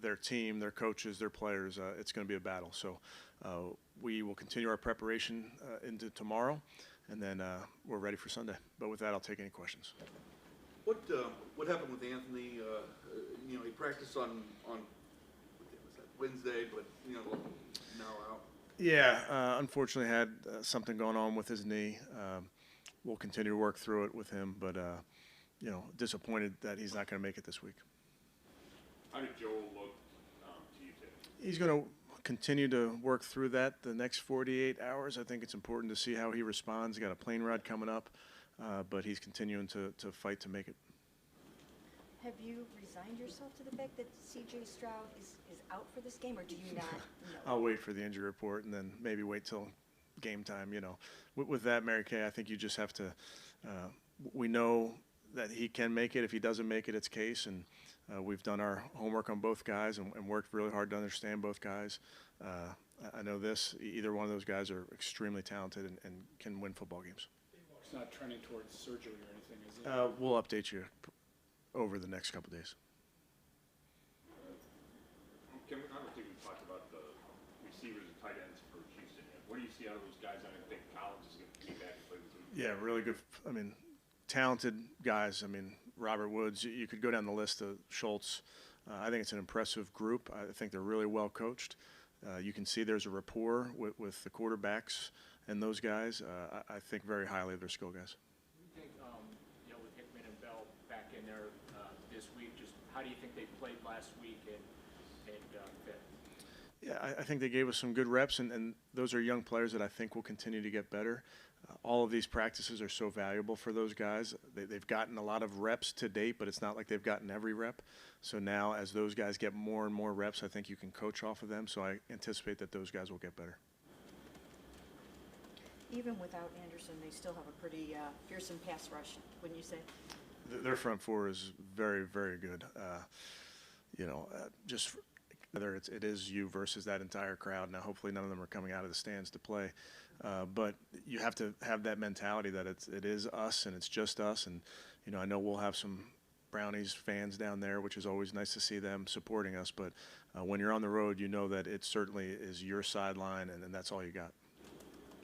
their team, their coaches, their players, it's going to be a battle. So we will continue our preparation into tomorrow, and then we're ready for Sunday. But with that, I'll take any questions. What happened with Anthony? He practiced on what day was that? Wednesday, but now out. Yeah, unfortunately had something going on with his knee. We'll continue to work through it with him, but disappointed that he's not going to make it this week. How did Joel look to you today? He's going to continue to work through that the next 48 hours. I think it's important to see how he responds. He's got a plane ride coming up, but he's continuing to fight to make it. Have you resigned yourself to the fact that C.J. Stroud is out for this game, or do you not know? I'll wait for the injury report and then maybe wait till game time. With that, Mary Kay, I think you just have to we know that he can make it. If he doesn't make it, it's case, and we've done our homework on both guys and worked really hard to understand both guys. I know either one of those guys are extremely talented and can win football games. It's not trending towards surgery or anything, is it? We'll update you over the next couple of days. I don't think we talked about the receivers and tight ends for Houston yet. What do you see out of those guys? I don't think Collins is going to be back and play with them. Yeah, really good. Talented guys. Robert Woods, you could go down the list of Schultz. I think it's an impressive group. I think they're really well coached. You can see there's a rapport with the quarterbacks and those guys. I think very highly of their skill guys. You think, with Hickman and Bell back in there this week, just how do you think they played last week and fit? Yeah, I think they gave us some good reps, and those are young players that I think will continue to get better. All of these practices are so valuable for those guys. They've gotten a lot of reps to date, but it's not like they've gotten every rep. So now as those guys get more and more reps, I think you can coach off of them. So I anticipate that those guys will get better. Even without Anderson, they still have a pretty fearsome pass rush, wouldn't you say? Their front four is very, very good. Just whether it is you versus that entire crowd. Now, hopefully none of them are coming out of the stands to play. But you have to have that mentality that it is us and it's just us. And, I know we'll have some Brownies fans down there, which is always nice to see them supporting us. But when you're on the road, you know that it certainly is your sideline, and that's all you got.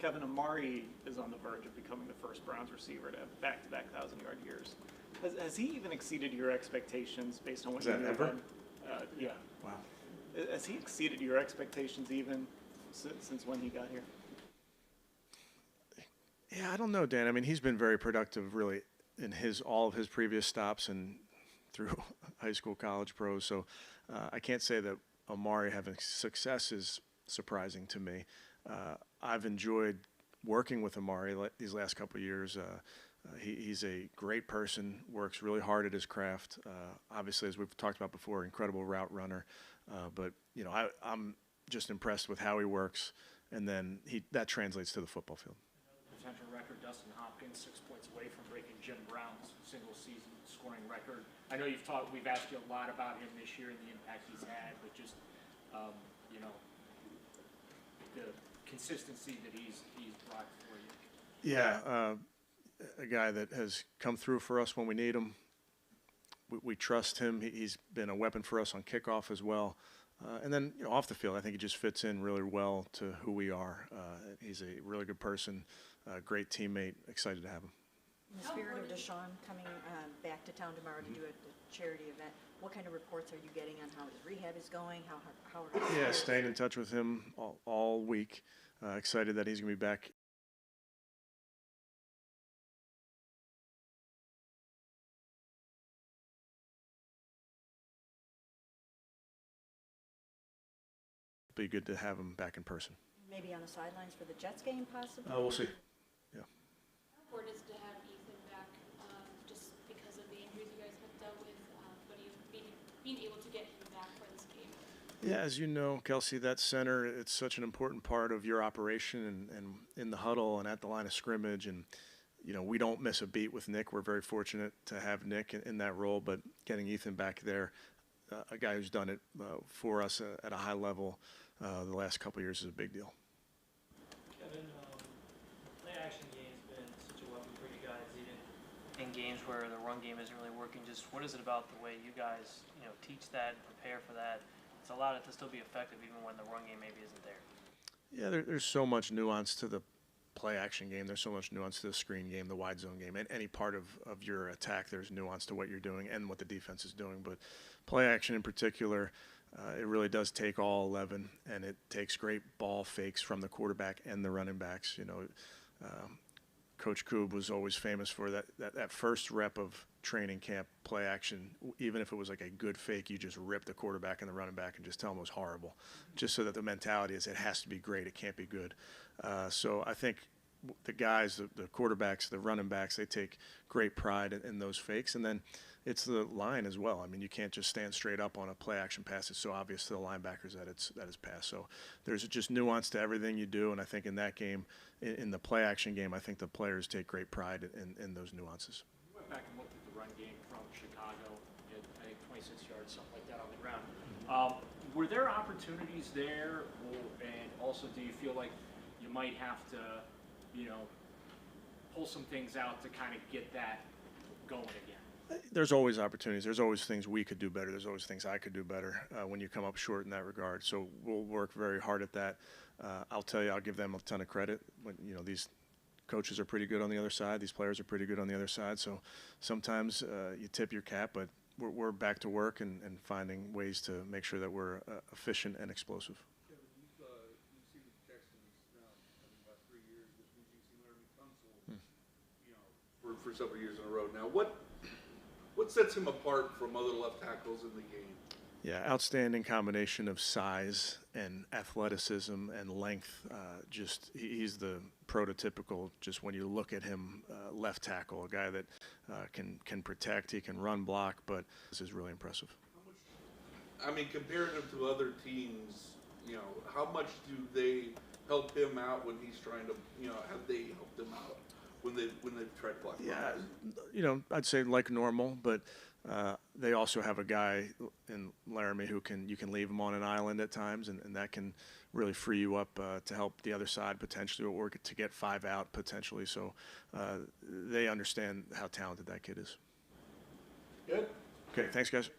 Kevin, Amari is on the verge of becoming the first Browns receiver to have back-to-back 1,000-yard years. Has he even exceeded your expectations based on what you knew of him? Yeah. Wow. Has he exceeded your expectations even since when he got here? Yeah, I don't know, Dan. He's been very productive, really, in all of his previous stops and through high school, college, pros. So I can't say that Amari having success is surprising to me. I've enjoyed working with Amari these last couple of years. He's a great person, works really hard at his craft. Obviously, as we've talked about before, incredible route runner. But I'm just impressed with how he works, and then that translates to the football field. Potential record, Dustin Hopkins, 6 points away from breaking Jim Brown's single-season scoring record. I know we've asked you a lot about him this year and the impact he's had, but just the consistency that he's brought for you. Yeah, a guy that has come through for us when we need him. We trust him. He's been a weapon for us on kickoff as well. And then off the field, I think he just fits in really well to who we are. He's a really good person, a great teammate. Excited to have him. In the spirit of Deshaun coming back to town tomorrow to do a charity event, what kind of reports are you getting on how his rehab is going? How Yeah, staying in touch with him all week. Excited that he's going to be back. Be good to have him back in person. Maybe on the sidelines for the Jets game, possibly? We'll see. Yeah. How important is it to have Ethan back, just because of the injuries you guys have dealt with, but being able to get him back for this game? Yeah, as you know, Kelsey, that center, it's such an important part of your operation and in the huddle and at the line of scrimmage. And, we don't miss a beat with Nick. We're very fortunate to have Nick in that role, but getting Ethan back there, a guy who's done it for us at a high level the last couple of years is a big deal. Kevin, play-action game's been such a weapon for you guys, even in games where the run game isn't really working. Just what is it about the way you guys, teach that and prepare for that that's allowed it to still be effective even when the run game maybe isn't there. Yeah, there's so much nuance to the play action game. There's so much nuance to the screen game, the wide zone game, and any part of your attack. There's nuance to what you're doing and what the defense is doing. But play action in particular, it really does take all 11, and it takes great ball fakes from the quarterback and the running backs. You know, Coach Koob was always famous for that first rep of training camp play action. Even if it was like a good fake, you just rip the quarterback and the running back and just tell them it was horrible, just so that the mentality is it has to be great, it can't be good. So I think the guys, the quarterbacks, the running backs, they take great pride in those fakes. And then it's the line as well. I mean, you can't just stand straight up on a play action pass. It's so obvious to the linebackers that it's pass. So there's just nuance to everything you do. And I think in that game, in the play action game, I think the players take great pride in those nuances. We went back and looked at the run game from Chicago, at, I think 26 yards, something like that on the ground. Were there opportunities there, and also do you feel like you might have to, you know, pull some things out to kind of get that going again? There's always opportunities. There's always things we could do better. There's always things I could do better when you come up short in that regard. So we'll work very hard at that. I'll tell you, I'll give them a ton of credit. When, you know, these coaches are pretty good on the other side. These players are pretty good on the other side. So sometimes you tip your cap, but we're back to work and finding ways to make sure that we're efficient and explosive. Kevin, you've seen the Texans now, I think about 3 years. This means you've seen Laremy Tunsil, you know, for several years in a row now. What sets him apart from other left tackles in the game? Yeah, outstanding combination of size and athleticism and length. He's the prototypical, just when you look at him, left tackle, a guy that can protect, he can run block, but this is really impressive. I mean, comparative to other teams, you know, how much do they help him out when he's trying to, you know, have they helped him out when they've tried to block? Yeah, you know, I'd say like normal, but they also have a guy in Laramie who you can leave him on an island at times, and that can really free you up to help the other side potentially, or to get 5 out potentially. So they understand how talented that kid is. Good. Okay, thanks guys.